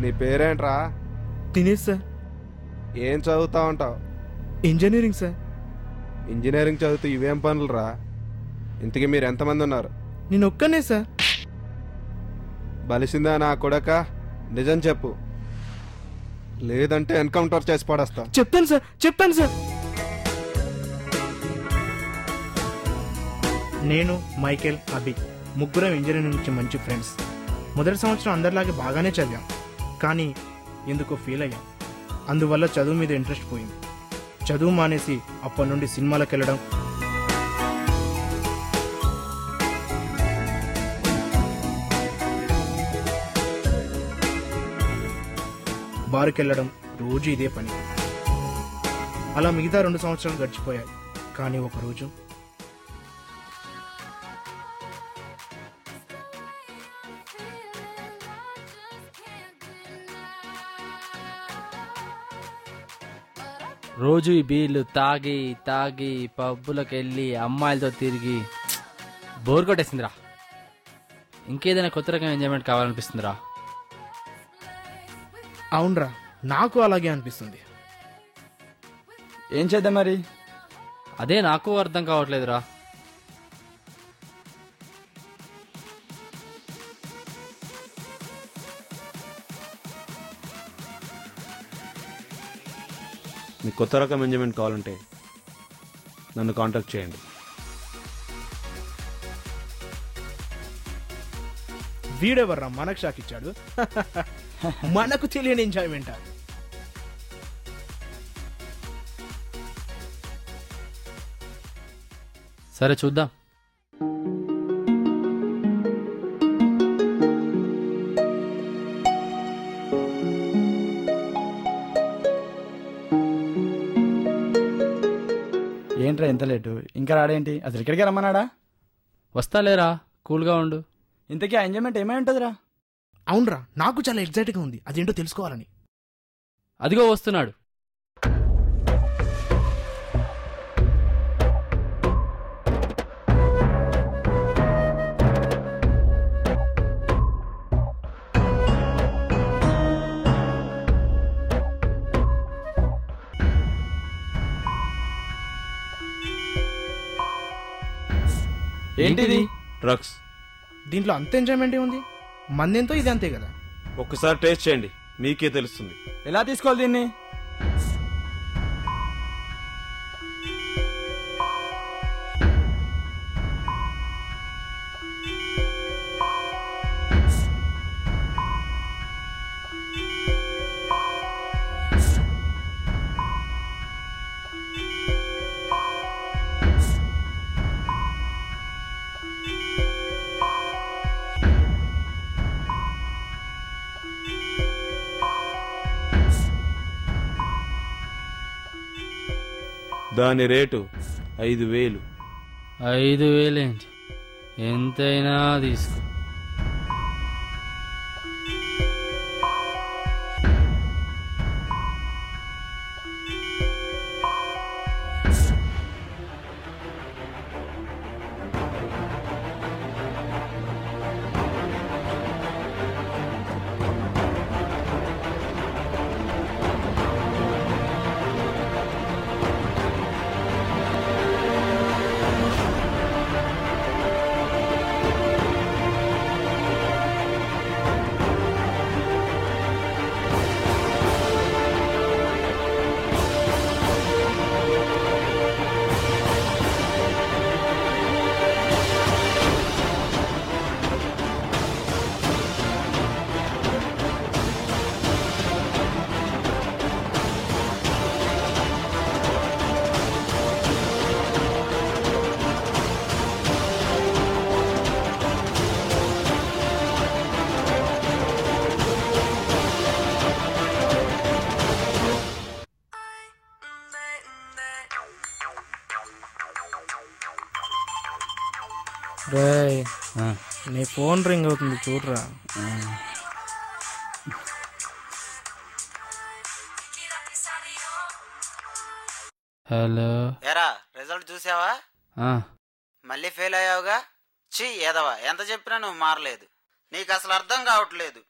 నీ పేరేంట్రా? దినేష్ సార్. ఏం చదువుతా ఉంటావు? Engineering sir. ఇంజనీరింగ్ చదువుతూ ఇవేం పనులు రా? ఇంతకీ మీరు ఎంతమంది ఉన్నారు? నేను ఒక్కనే సార్. బలిసిందా నా కొడక? నిజం చెప్పు, లేదంటే ఎన్కౌంటర్ చేసి పడేస్తా. చెప్తాను సార్, చెప్తాను సార్. నేను, మైకేల్, అభి ముగ్గురం ఇంజనీరింగ్ నుంచి మంచి ఫ్రెండ్స్. మొదటి సంవత్సరం అందరిలాగే బాగానే చదివాం, కానీ ఎందుకో ఫెయిల్ అయ్యాం. అందువల్ల చదువు మీద ఇంట్రెస్ట్ పోయింది. చదువు మానేసి అప్పటి నుండి సినిమాలకు వెళ్ళడం, బారుకి వెళ్ళడం, రోజు ఇదే పని. అలా మిగతా 2 సంవత్సరాలు గడిచిపోయాయి. కానీ ఒకరోజు రోజు ఈ బీర్లు తాగి తాగి పబ్బులకు వెళ్ళి అమ్మాయిలతో తిరిగి బోర్ కొట్టేసిందిరా. ఇంకేదైనా కొత్త రకం ఎంజాయ్మెంట్ కావాలనిపిస్తుందిరా. అవునరా, నాకు అలాగే అనిపిస్తుంది. ఏం చేద్దాం మరి? అదే నాకు అర్థం కావట్లేదురా. మీకు కొత్త రకం ఎంజాయ్మెంట్ కావాలంటే నన్ను కాంటాక్ట్ చేయండి. వీడెవర్రా మనకు షాక్ ఇచ్చాడు? మనకు తెలియని ఎంజాయ్మెంట్. సరే చూద్దాం. ఏంట్రా ఎంత లేటు? ఇంకా రాడేంటి? అసలు ఇక్కడికే రమ్మన్నాడా? వస్తాలేరా, కూల్గా ఉండు. ఇంతకీ ఆ ఎంజాయ్మెంట్ ఏమై ఉంటుందిరా? అవునరా, నాకు చాలా ఎగ్జైట్గా ఉంది. అదేంటో తెలుసుకోవాలని. అదిగో వస్తున్నాడు. ఏంటిది? డ్రగ్స్. దీంట్లో అంత ఎంజాయ్మెంట్ ఉంది. మందెంతో ఇది అంతే కదా. ఒక్కసారి టేస్ట్ చేయండి, మీకే తెలుస్తుంది. ఎలా తీసుకోవాలి దీన్ని? దాని రేటు 5,000. 5,000 ఏంటి? ఎంతైనా తీసుకో. రేయ్, నీ ఫోన్ రింగ్ అవుతుంది చూడరా. హలో. ఏరా రిజల్ట్ చూసావా? మళ్ళీ ఫెయిల్ అయ్యావుగా. చీ ఏదవా, ఎంత చెప్పినా నువ్వు మారలేదు. నీకు అసలు అర్థం కావట్లేదు.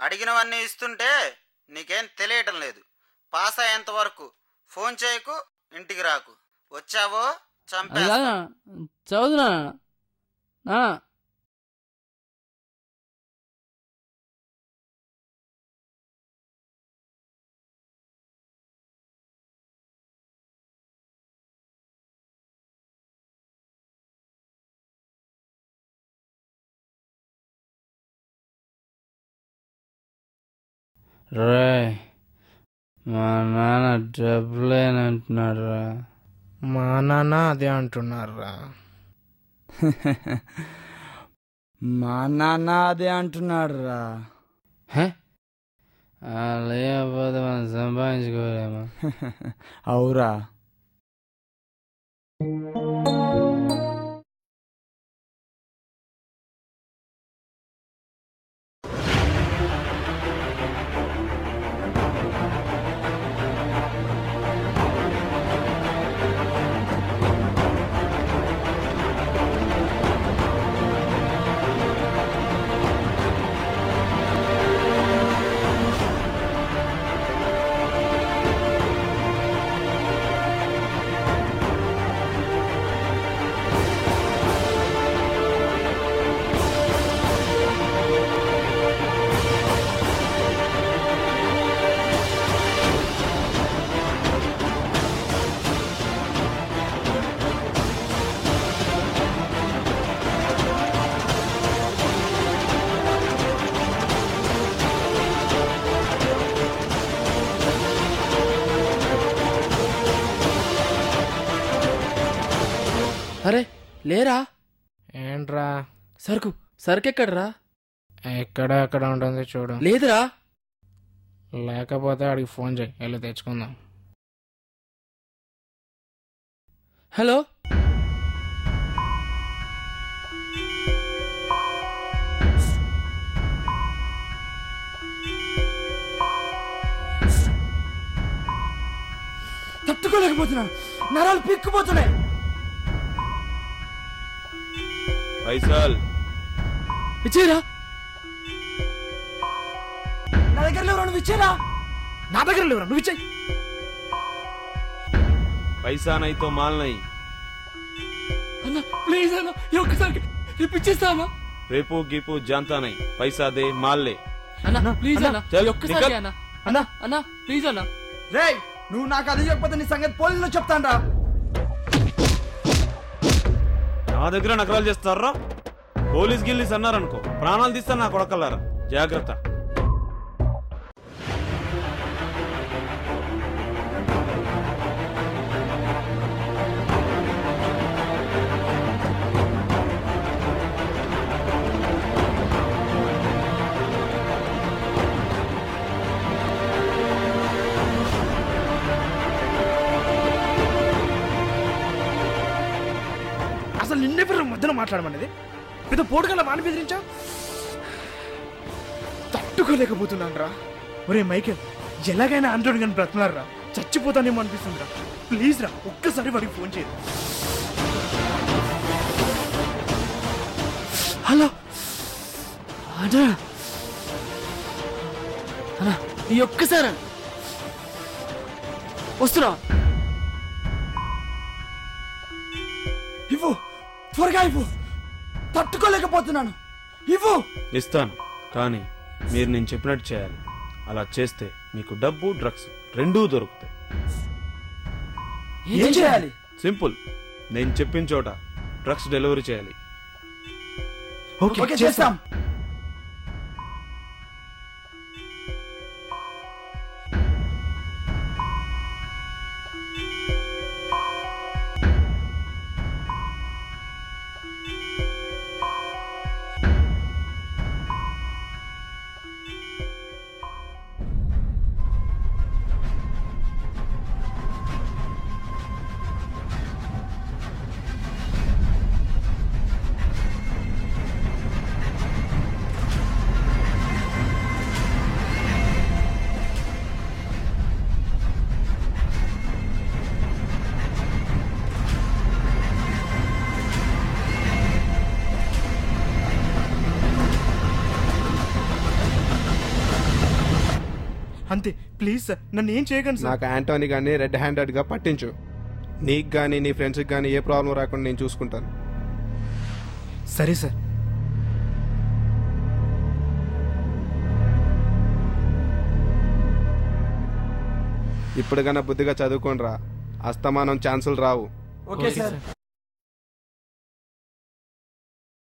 అడిగినవన్నీ ఇస్తుంటే నీకేం తెలియటం లేదు. పాస్ అయ్యేంత వరకు ఫోన్ చేయకు, ఇంటికి రాకు. వచ్చావో అది చంపేస్తా. కాదు నాన్న, చదువుతున్నా నాన్న. రే, మా నాన్న డబ్బులేనంటున్నాడు రా. మా నాన్న అదే అంటున్నారా? మా నాన్న అదే అంటున్నాడు రా. లేకపోతే మనం సంపాదించుకోలేమా? అవురా. అరే లేరా? ఏంట్రా? సరుకెక్కడరా? ఎక్కడ ఉంటుంది చూడు. లేదురా. లేకపోతే అడిగి ఫోన్ చేయి, వెళ్ళి తెచ్చుకుందాం. హలో, తట్టుకోలేకపోతున్నాను, నరాలు పిక్కుపోతున్నాయి. పైసల్ ఇచ్చేరా. నా దగ్గర లేవు, నువ్వు ఇచ్చేరా. నా దగ్గర లేవురా, నువ్వు ఇచ్చేయి. पैसा नहीं तो माल नहीं. అన్న ప్లీజ్ అన్న, ఒక్కసారి ఇప్పించేస్తామా? रेपो गिपो जानता नहीं. पैसा दे, माल ले. అన్న ప్లీజ్ అన్న, చల్, ఒక్కసారి నికల్. అన్న. అన్నా అన్న ప్లీజ్ అన్న. రేయ్, నువ్వు నాకు అది చెప్పకపోతే నీ సంగతి పోలీసులో చెప్తాను. నా దగ్గర నకరాలు చేస్తారా? పోలీస్ గిల్లీస్ అన్నారనుకో, ప్రాణాలు తీస్తా నా కొడకల్లారా. జాగ్రత్త. అసలు నిన్నే పేరు మధ్యలో మాట్లాడమనేది? పెద్ద పోటుకల్లా వాణి బెదిరించా. తట్టుకోలేకపోతున్నాను రా. ఒరే మైకేల్, ఎలాగైనా ఆండ్రాయిడ్ కానీ బ్రతనారా, చచ్చిపోతానేమో అనిపిస్తుందిరా. ప్లీజ్ రా, ఒక్కసారి వాడికి ఫోన్ చేయరు. హలో అన్నా అన్నా, ఈ ఒక్కసారి వస్తున్నా. ఇవ్వు, త్వరగా ఇవ్వు, తట్టుకోలేకపోతున్నాను, ఇవ్వు. ఇస్తాను, కానీ మీరు నేను చెప్పినట్టు చేయాలి. అలా చేస్తే మీకు డబ్బు డ్రగ్స్ రెండూ దొరుకుతాయి. ఏం చేయాలి? సింపుల్. నేను చెప్పిన చోట డ్రగ్స్ డెలివరీ చేయాలి. ఓకే, చేస్తాం. అంతే ప్లీజ్ సార్, నన్ను ఏం చేయకండి సార్. నాకు యాంటోనీ కానీ రెడ్ హ్యాండెడ్గా పట్టించు. నీకు కానీ నీ ఫ్రెండ్స్కి కానీ ఏ ప్రాబ్లం రాకుండా నేను చూసుకుంటాను. సరే సార్. ఇప్పుడు కన్నా బుద్ధిగా చదువుకోండి రా. అస్తమానం ఛాన్సులు రావు. Okay sir.